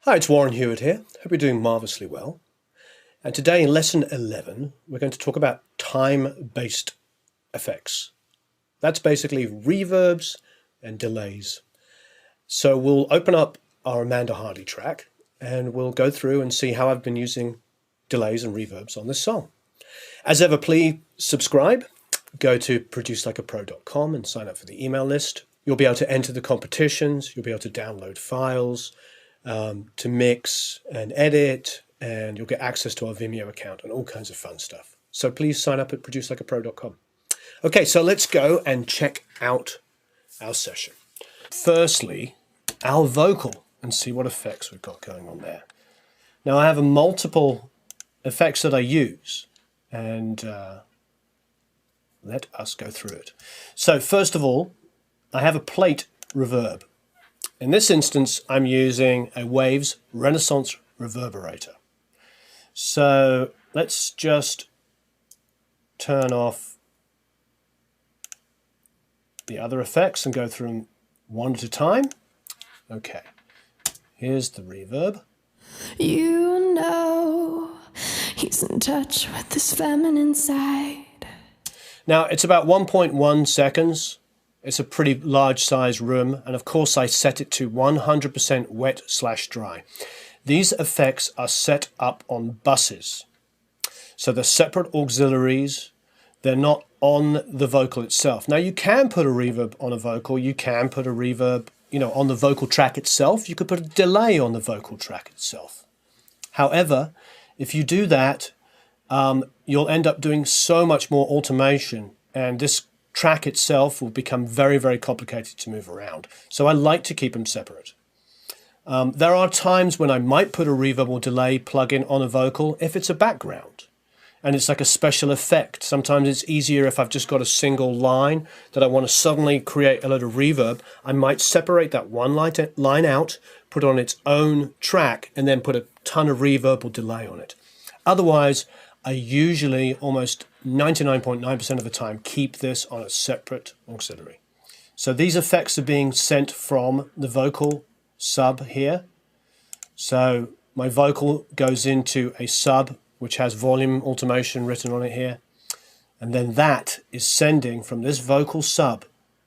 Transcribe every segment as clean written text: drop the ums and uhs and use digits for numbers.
Hi, it's Warren Hewitt here. Hope you're doing marvellously well. And today in lesson 11, we're going to talk about time-based effects. That's basically reverbs and delays. So we'll open up our Amanda Hardy track and we'll go through and see how I've been using delays and reverbs on this song. As ever, please subscribe. Go to producelikeapro.com and sign up for the email list. You'll be able to enter the competitions. You'll be able to download files to mix and edit, and you'll get access to our Vimeo account and all kinds of fun stuff. So please sign up at producelikeapro.com. Okay, so let's go and check out our session. Firstly, our vocal, and see what effects we've got going on there. Now I have multiple effects that I use, and let us go through it. So first of all, I have a plate reverb. In this instance, I'm using a Waves Renaissance reverberator. So let's just turn off the other effects and go through them one at a time. Okay, here's the reverb. You know, he's in touch with this feminine side. Now it's about 1.1 seconds. It's a pretty large size room, and of course I set it to 100% wet/dry. These effects are set up on buses. So they're separate auxiliaries. They're not on the vocal itself. Now you can put a reverb on a vocal. You can put a reverb, on the vocal track itself. You could put a delay on the vocal track itself. However, if you do that, you'll end up doing so much more automation, and this track itself will become very, very complicated to move around. So I like to keep them separate. There are times when I might put a reverb or delay plugin on a vocal if it's a background and it's like a special effect. Sometimes it's easier if I've just got a single line that I want to suddenly create a load of reverb. I might separate that one line out, put it on its own track, and then put a ton of reverb or delay on it. Otherwise, I usually almost 99.9% of the time keep this on a separate auxiliary. So these effects are being sent from the vocal sub here. So my vocal goes into a sub which has volume automation written on it here. And then that is sending from this vocal sub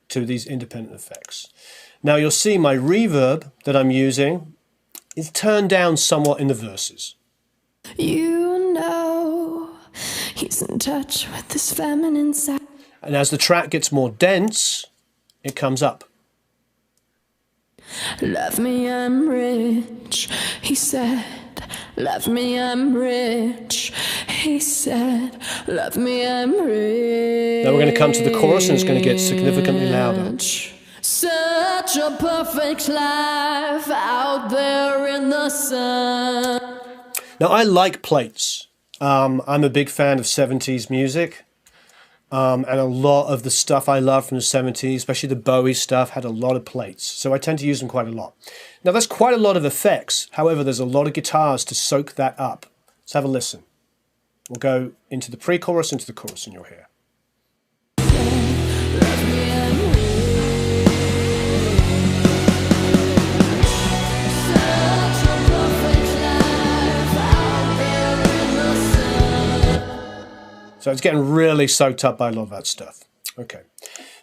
to these independent effects. Now you'll see my reverb that I'm using is turned down somewhat in the verses. You know, he's in touch with this feminine side. And as the track gets more dense, it comes up. Love me, I'm rich, he said. Love me, I'm rich, he said. Love me, I'm rich. Now we're going to come to the chorus and it's going to get significantly louder. Such a perfect life out there in the sun. Now I like plates. I'm a big fan of 70s music. And a lot of the stuff I love from the 70s, especially the Bowie stuff, had a lot of plates. So I tend to use them quite a lot. Now that's quite a lot of effects. However, there's a lot of guitars to soak that up. Let's have a listen. We'll go into the pre-chorus, into the chorus, and you'll hear. So it's getting really soaked up by a lot of that stuff. Okay,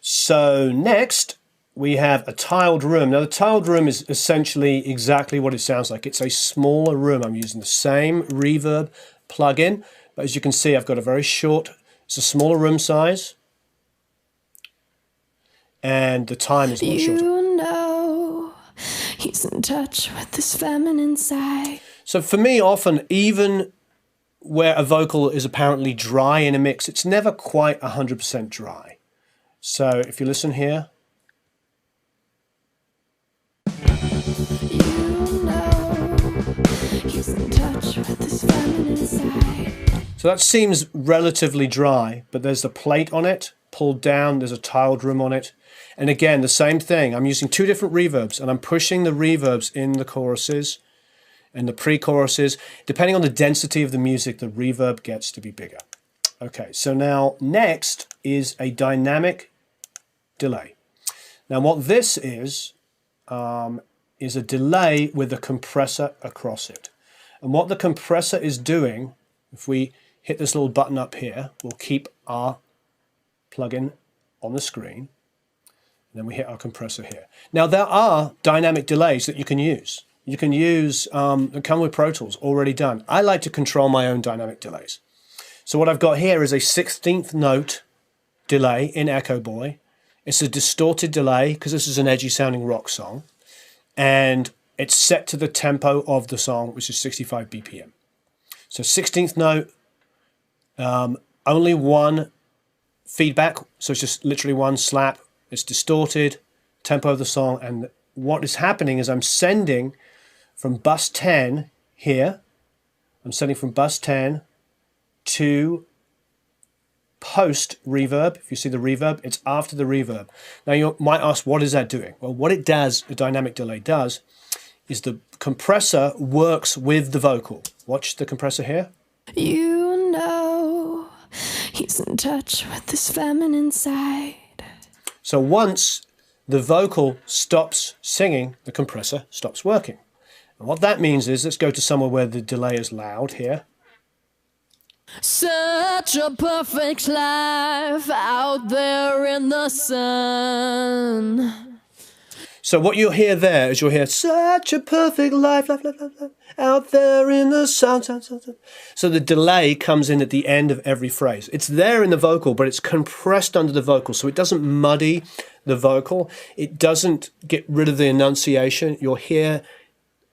so next we have a tiled room. Now the tiled room is essentially exactly what it sounds like. It's a smaller room. I'm using the same reverb plugin, but as you can see, I've got a very short, it's a smaller room size, and the time is much shorter. You know, he's in touch with this feminine side. So for me, often, even where a vocal is apparently dry in a mix, it's never quite 100% dry. So if you listen here. You know, he's in touch with this feminine side. So that seems relatively dry, but there's the plate on it, pulled down, there's a tiled room on it. And again, the same thing. I'm using two different reverbs, and I'm pushing the reverbs in the choruses and the pre-choruses. Depending on the density of the music, the reverb gets to be bigger. Okay, so now next is a dynamic delay. Now what this is is a delay with a compressor across it. And what the compressor is doing, if we hit this little button up here, we'll keep our plugin on the screen. And then we hit our compressor here. Now there are dynamic delays that you can use. You can use, that come with Pro Tools, already done. I like to control my own dynamic delays. So what I've got here is a 16th note delay in Echo Boy. It's a distorted delay because this is an edgy sounding rock song. And it's set to the tempo of the song, which is 65 BPM. So 16th note, only one feedback. So it's just literally one slap. It's distorted, tempo of the song. And what is happening is I'm sending from bus 10 here. I'm sending from bus 10 to post reverb. If you see the reverb, it's after the reverb. Now you might ask, what is that doing? Well, what it does, the dynamic delay does, is the compressor works with the vocal. Watch the compressor here. You know, he's in touch with this feminine side. So once the vocal stops singing, the compressor stops working. And what that means is, let's go to somewhere where the delay is loud here. Such a perfect life out there in the sun. So what you'll hear there is you'll hear such a perfect life, out there in the sun. So the delay comes in at the end of every phrase. It's there in the vocal, but it's compressed under the vocal, so it doesn't muddy the vocal. It doesn't get rid of the enunciation. You'll hear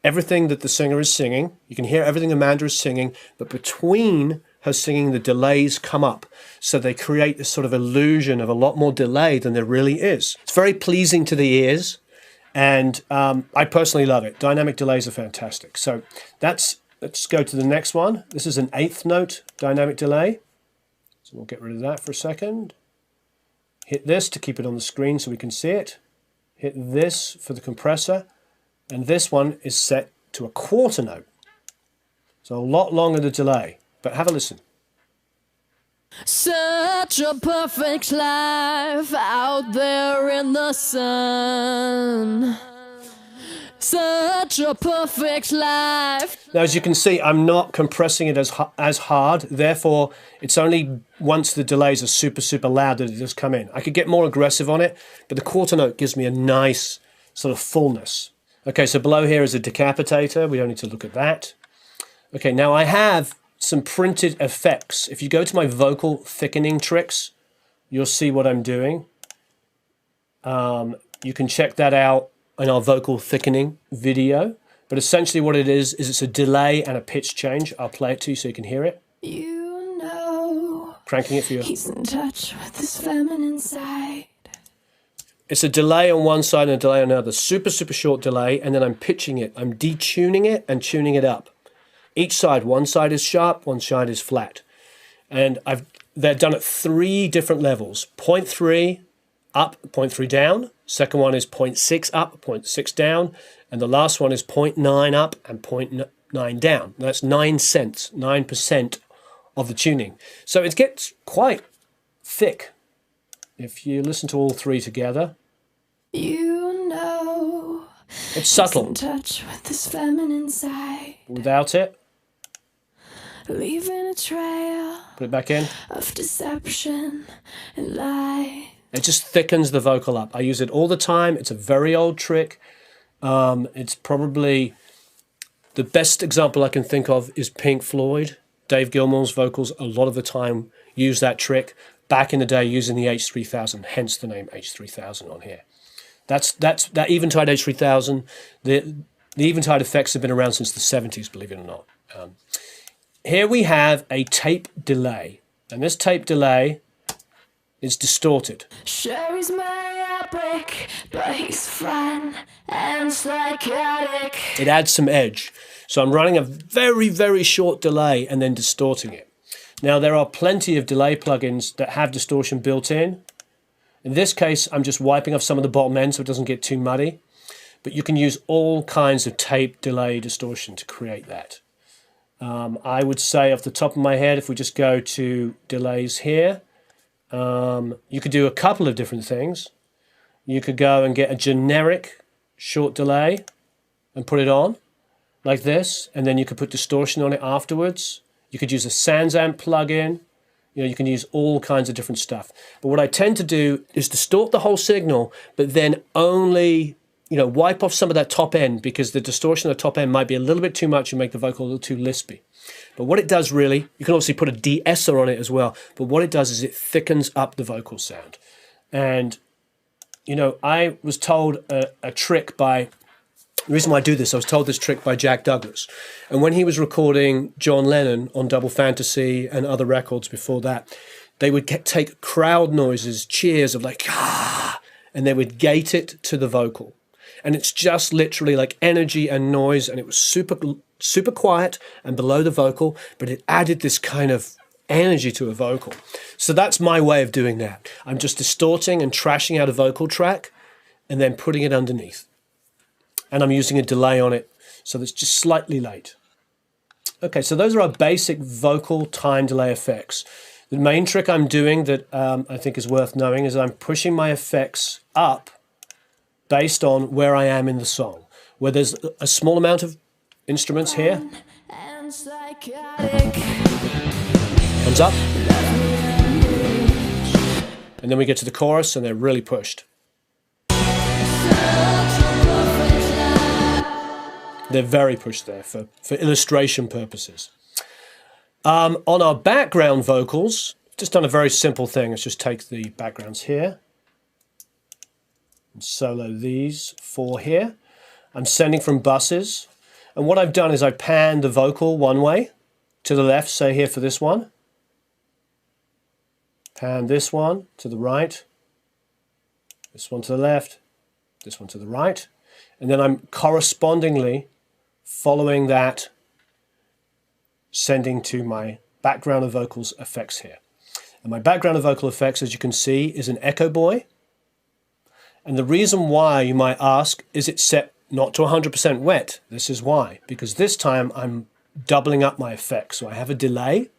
everything that the singer is singing. You can hear everything Amanda is singing, but between her singing, the delays come up. So they create this sort of illusion of a lot more delay than there really is. It's very pleasing to the ears. And I personally love it. Dynamic delays are fantastic. So let's go to the next one. This is an 8th note dynamic delay. So we'll get rid of that for a second. Hit this to keep it on the screen so we can see it. Hit this for the compressor. And this one is set to a 1/4 note. So a lot longer the delay. But have a listen. Such a perfect life out there in the sun. Such a perfect life. Now, as you can see, I'm not compressing it as hard. Therefore, it's only once the delays are super, super loud that it does come in. I could get more aggressive on it, but the 1/4 note gives me a nice sort of fullness. Okay, so below here is a decapitator. We don't need to look at that. Okay, now I have some printed effects. If you go to my vocal thickening tricks, you'll see what I'm doing. You can check that out in our vocal thickening video. But essentially what it is it's a delay and a pitch change. I'll play it to you so you can hear it. You know, cranking it for you. He's in touch with this feminine side. It's a delay on one side and a delay on the other. Super, super short delay, and then I'm pitching it. I'm detuning it and tuning it up. Each side, one side is sharp, one side is flat. And they're done at 3 different levels. 0.3 up, 0.3 down. Second one is 0.6 up, 0.6 down. And the last one is 0.9 up and 0.9 down. That's 9 cents, 9% of the tuning. So it gets quite thick if you listen to all 3 together. You know, it's subtle. He's in touch with this feminine side. Without it, leaving a trail. Put it back in. Of deception and lie. It just thickens the vocal up. I use it all the time. It's a very old trick. It's probably the best example I can think of is Pink Floyd. Dave Gilmour's vocals a lot of the time use that trick. Back in the day using the H3000, hence the name H3000 on here. That Eventide H3000. The Eventide effects have been around since the 70s, believe it or not. Here we have a tape delay, and this tape delay is distorted. Sure, he's myopic, but he's fun and psychotic. It adds some edge. So I'm running a very, very short delay and then distorting it. Now, there are plenty of delay plugins that have distortion built in. In this case, I'm just wiping off some of the bottom end so it doesn't get too muddy. But you can use all kinds of tape delay distortion to create that. I would say off the top of my head, if we just go to delays here, you could do a couple of different things. You could go and get a generic short delay. and put it on like this, and then you could put distortion on it afterwards. You could use a SansAmp plugin. You know, you can use all kinds of different stuff. But what I tend to do is distort the whole signal, but then only, you know, wipe off some of that top end, because the distortion at the top end might be a little bit too much and make the vocal a little too lispy. But what it does really, you can obviously put a de-esser on it as well, but what it does is it thickens up the vocal sound. And, you know, I was told a trick by, the reason why I do this, I was told this trick by Jack Douglas. And when he was recording John Lennon on Double Fantasy and other records before that, they would take crowd noises, cheers of like, ah, and they would gate it to the vocal. And it's just literally like energy and noise, and it was super quiet and below the vocal, but it added this kind of energy to a vocal. So that's my way of doing that. I'm just distorting and trashing out a vocal track and then putting it underneath. And I'm using a delay on it, so that's just slightly late. Okay, so those are our basic vocal time delay effects. The main trick I'm doing that I think is worth knowing is I'm pushing my effects up based on where I am in the song. Where there's a small amount of instruments here, comes up, and then we get to the chorus and they're really pushed. They're very pushed there for illustration purposes. On our background vocals, just done a very simple thing. Let's just take the backgrounds here and solo these 4 here. I'm sending from buses. And what I've done is I panned the vocal one way to the left, say here for this one. Pan this one to the right. This one to the left. This one to the right. And then I'm correspondingly following that, sending to my background of vocals effects here. And my background of vocal effects, as you can see, is an Echo Boy. And the reason why, you might ask, is it set not to 100% wet? This is why. Because this time I'm doubling up my effects. So I have a delay.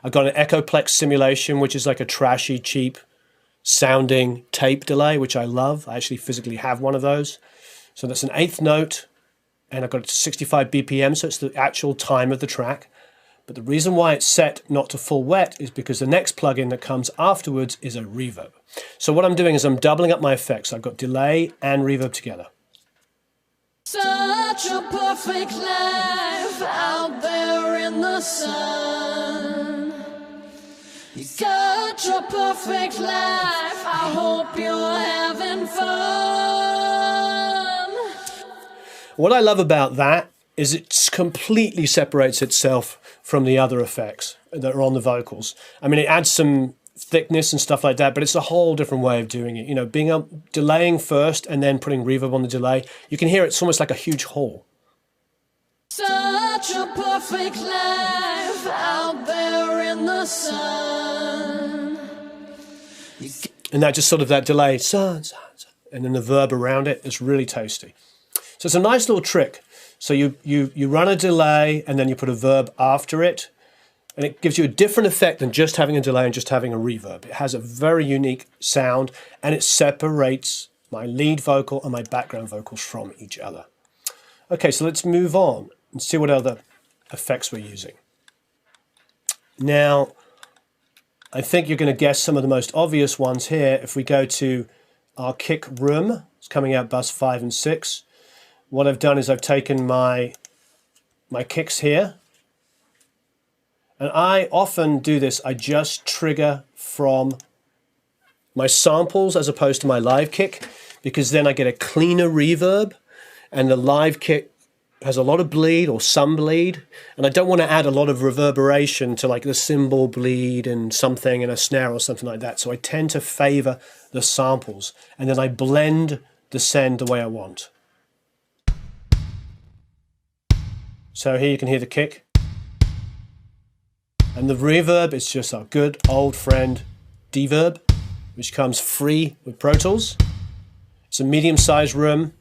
I've got an Echoplex simulation, which is like a trashy, cheap sounding tape delay, which I love. I actually physically have one of those. So that's an 1/8 note, and I've got it to 65 BPM, so it's the actual time of the track. But the reason why it's set not to full wet is because the next plugin that comes afterwards is a reverb. So what I'm doing is I'm doubling up my effects. I've got delay and reverb together. Such a perfect life out there in the sun. Such a perfect life. I hope you're having fun. What I love about that is it completely separates itself from the other effects that are on the vocals. I mean, it adds some thickness and stuff like that, but it's a whole different way of doing it. You know, delaying first and then putting reverb on the delay. You can hear it's almost like a huge hall. Such a perfect life out there in the sun. And that just sort of that delay, sun, and then the verb around it is really tasty. So it's a nice little trick. So you run a delay and then you put a verb after it, and it gives you a different effect than just having a delay and just having a reverb. It has a very unique sound, and it separates my lead vocal and my background vocals from each other. Okay, so let's move on and see what other effects we're using. Now, I think you're going to guess some of the most obvious ones here. If we go to our kick room, it's coming out bus 5 and 6. What I've done is I've taken my kicks here, and I often do this. I just trigger from my samples as opposed to my live kick, because then I get a cleaner reverb, and the live kick has a lot of bleed or some bleed, and I don't want to add a lot of reverberation to like the cymbal bleed and something and a snare or something like that. So I tend to favor the samples, and then I blend the send the way I want. So here you can hear the kick. And the reverb is just our good old friend Deverb, which comes free with Pro Tools. It's a medium-sized room.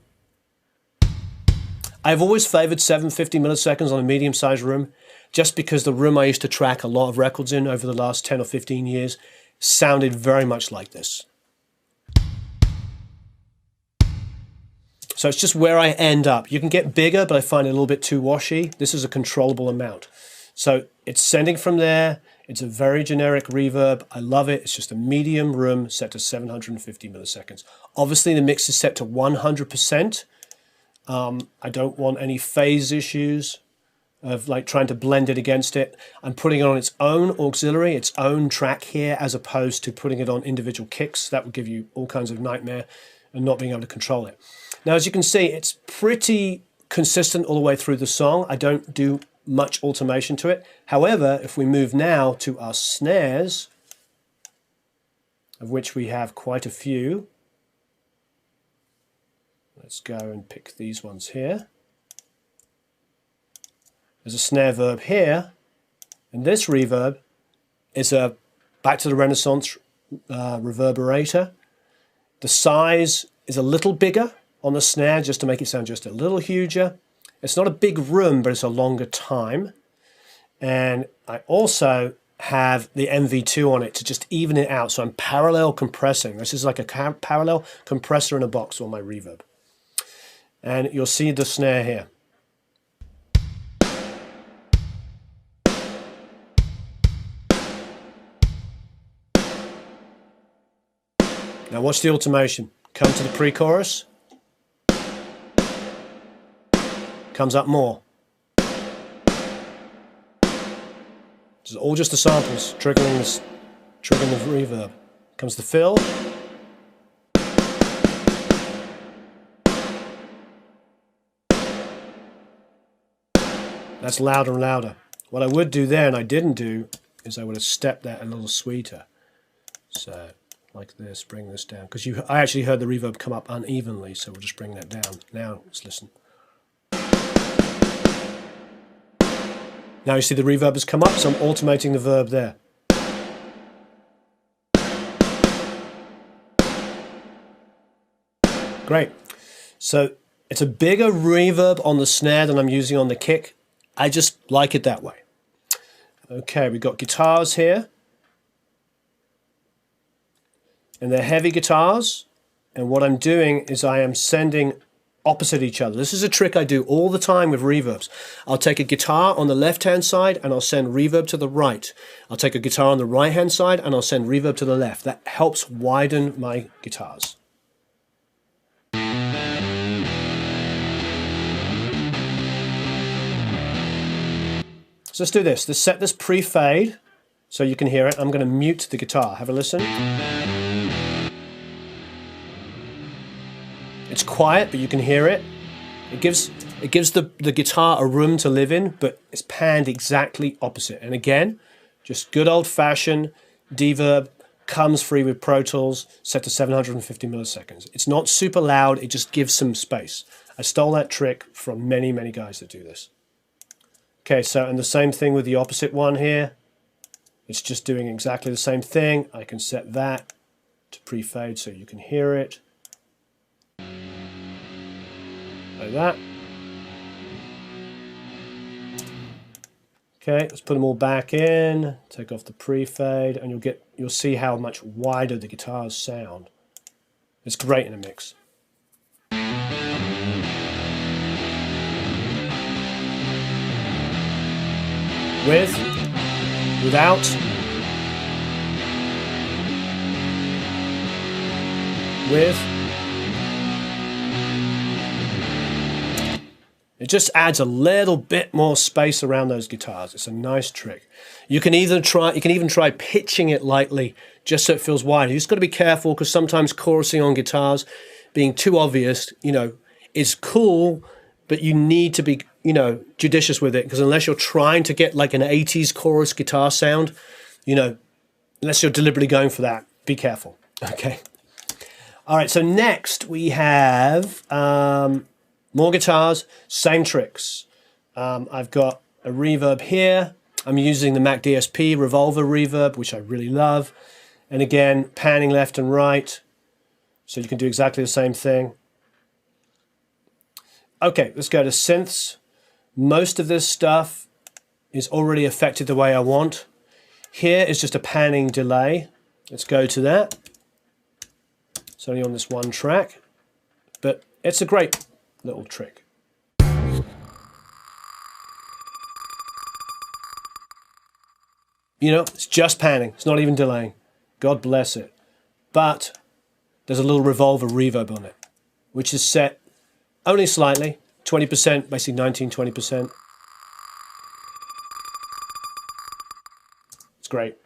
I've always favored 750 milliseconds on a medium-sized room, just because the room I used to track a lot of records in over the last 10 or 15 years sounded very much like this. So it's just where I end up. You can get bigger, but I find it a little bit too washy. This is a controllable amount. So it's sending from there. It's a very generic reverb. I love it. It's just a medium room set to 750 milliseconds. Obviously, the mix is set to 100%. I don't want any phase issues of like trying to blend it against it. I'm putting it on its own auxiliary, its own track here, as opposed to putting it on individual kicks. That would give you all kinds of nightmare and not being able to control it. Now, as you can see, it's pretty consistent all the way through the song. I don't do much automation to it. However, if we move now to our snares, of which we have quite a few, let's go and pick these ones here. There's a snare verb here, and this reverb is a back to the Renaissance reverberator. The size is a little bigger on the snare just to make it sound just a little huger. It's not a big room, but it's a longer time. And I also have the MV2 on it to just even it out. So I'm parallel compressing. This is like a parallel compressor in a box on my reverb. And you'll see the snare here. Now watch the automation. Come to the pre-chorus. Comes up more. This is all just the samples triggering the reverb. Comes the fill. That's louder and louder. What I would do there, and I didn't do, is I would have stepped that a little sweeter. So like this, bring this down. Because I actually heard the reverb come up unevenly, so we'll just bring that down. Now let's listen. Now you see the reverb has come up, so I'm automating the verb there. Great. So it's a bigger reverb on the snare than I'm using on the kick. I just like it that way. Okay, we've got guitars here. And they're heavy guitars. And what I'm doing is I am sending opposite each other. This is a trick I do all the time with reverbs. I'll take a guitar on the left-hand side and I'll send reverb to the right. I'll take a guitar on the right-hand side and I'll send reverb to the left. That helps widen my guitars. So let's do this. Let's set this pre-fade so you can hear it. I'm going to mute the guitar. Have a listen. It's quiet, but you can hear it. It gives the guitar a room to live in, but it's panned exactly opposite. And again, just good old-fashioned reverb, comes free with Pro Tools, set to 750 milliseconds. It's not super loud, it just gives some space. I stole that trick from many, many guys that do this. Okay, so and the same thing with the opposite one here. It's just doing exactly the same thing. I can set that to pre-fade so you can hear it. Like that. Okay, let's put them all back in, take off the pre-fade, and you'll see how much wider the guitars sound. It's great in a mix. With, without, with. It just adds a little bit more space around those guitars. It's a nice trick. You can even try pitching it lightly just so it feels wider. You just got to be careful because sometimes chorusing on guitars, being too obvious, is cool, but you need to be, judicious with it because unless you're trying to get like an 80s chorus guitar sound, unless you're deliberately going for that, be careful. Okay. All right. So next we have more guitars, same tricks. I've got a reverb here. I'm using the Mac DSP Revolver reverb, which I really love. And again, panning left and right. So you can do exactly the same thing. Okay, let's go to synths. Most of this stuff is already affected the way I want. Here is just a panning delay. Let's go to that. It's only on this one track, but it's a great little trick. You know, it's just panning. It's not even delaying. God bless it. But there's a little revolver reverb on it, which is set only slightly, 20%, basically 19, 20%. It's great.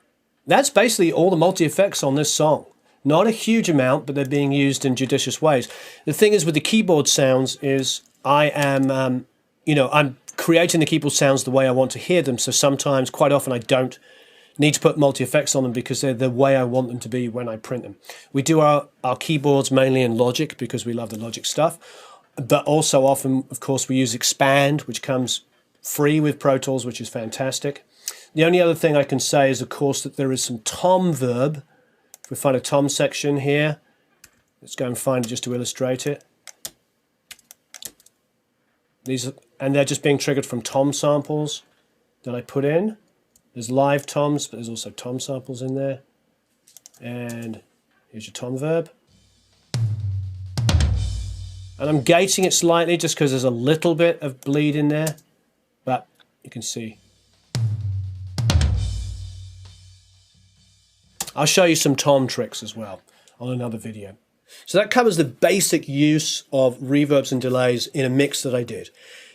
That's basically all the multi-effects on this song. Not a huge amount, but they're being used in judicious ways. The thing is with the keyboard sounds is I am, I'm creating the keyboard sounds the way I want to hear them. So sometimes, quite often, I don't need to put multi-effects on them because they're the way I want them to be when I print them. We do our keyboards mainly in Logic because we love the Logic stuff. But also often, of course, we use Expand, which comes free with Pro Tools, which is fantastic. The only other thing I can say is, of course, that there is some tom verb. If we find a tom section here, let's go and find it just to illustrate it. And they're just being triggered from tom samples that I put in. There's live toms, but there's also tom samples in there. And here's your tom verb. And I'm gating it slightly just because there's a little bit of bleed in there, but you can see. I'll show you some tom tricks as well on another video. So that covers the basic use of reverbs and delays in a mix that I did.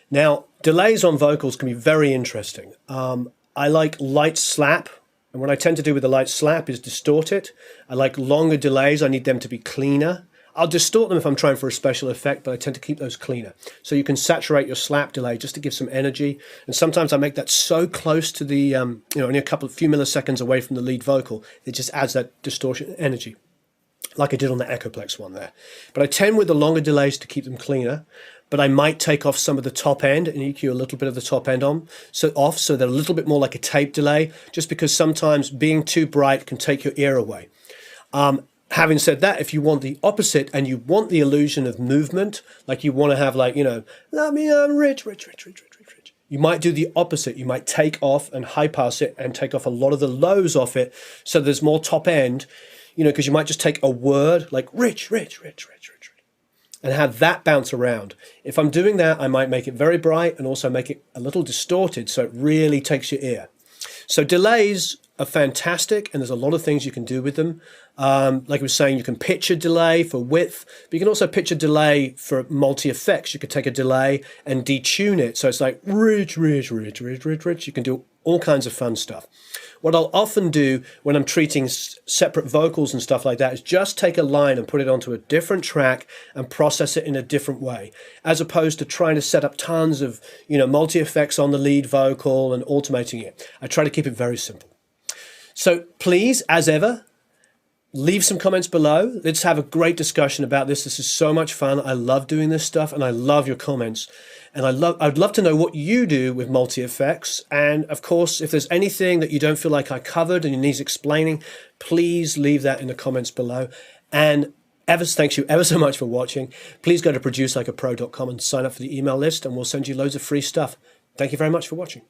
Now, delays on vocals can be very interesting. I like light slap, and what I tend to do with the light slap is distort it. I like longer delays. I need them to be cleaner. I'll distort them if I'm trying for a special effect, but I tend to keep those cleaner. So you can saturate your slap delay just to give some energy. And sometimes I make that so close to the, only a few milliseconds away from the lead vocal, it just adds that distortion energy, like I did on the Echoplex one there. But I tend with the longer delays to keep them cleaner, but I might take off some of the top end and EQ a little bit of the top end off, so they're a little bit more like a tape delay, just because sometimes being too bright can take your ear away. Having said that, if you want the opposite and you want the illusion of movement, like you want to have love me, I'm rich, rich, rich, rich, rich, rich, rich. You might do the opposite. You might take off and high pass it and take off a lot of the lows off it so there's more top end, because you might just take a word like rich, rich, rich, rich, rich, rich, and have that bounce around. If I'm doing that, I might make it very bright and also make it a little distorted so it really takes your ear. So delays are fantastic, and there's a lot of things you can do with them. Like I was saying, you can pitch a delay for width, but you can also pitch a delay for multi-effects. You could take a delay and detune it, so it's like rich, rich, rich, rich, rich, rich. You can do all kinds of fun stuff. What I'll often do when I'm treating separate vocals and stuff like that is just take a line and put it onto a different track and process it in a different way, as opposed to trying to set up tons of multi-effects on the lead vocal and automating it. I try to keep it very simple. So please, as ever, leave some comments below. Let's have a great discussion about this. This is so much fun. I love doing this stuff, and I love your comments. And I'd love to know what you do with multi-effects. And of course, if there's anything that you don't feel like I covered and it needs explaining, please leave that in the comments below. And thanks you ever so much for watching. Please go to producelikeapro.com and sign up for the email list, and we'll send you loads of free stuff. Thank you very much for watching.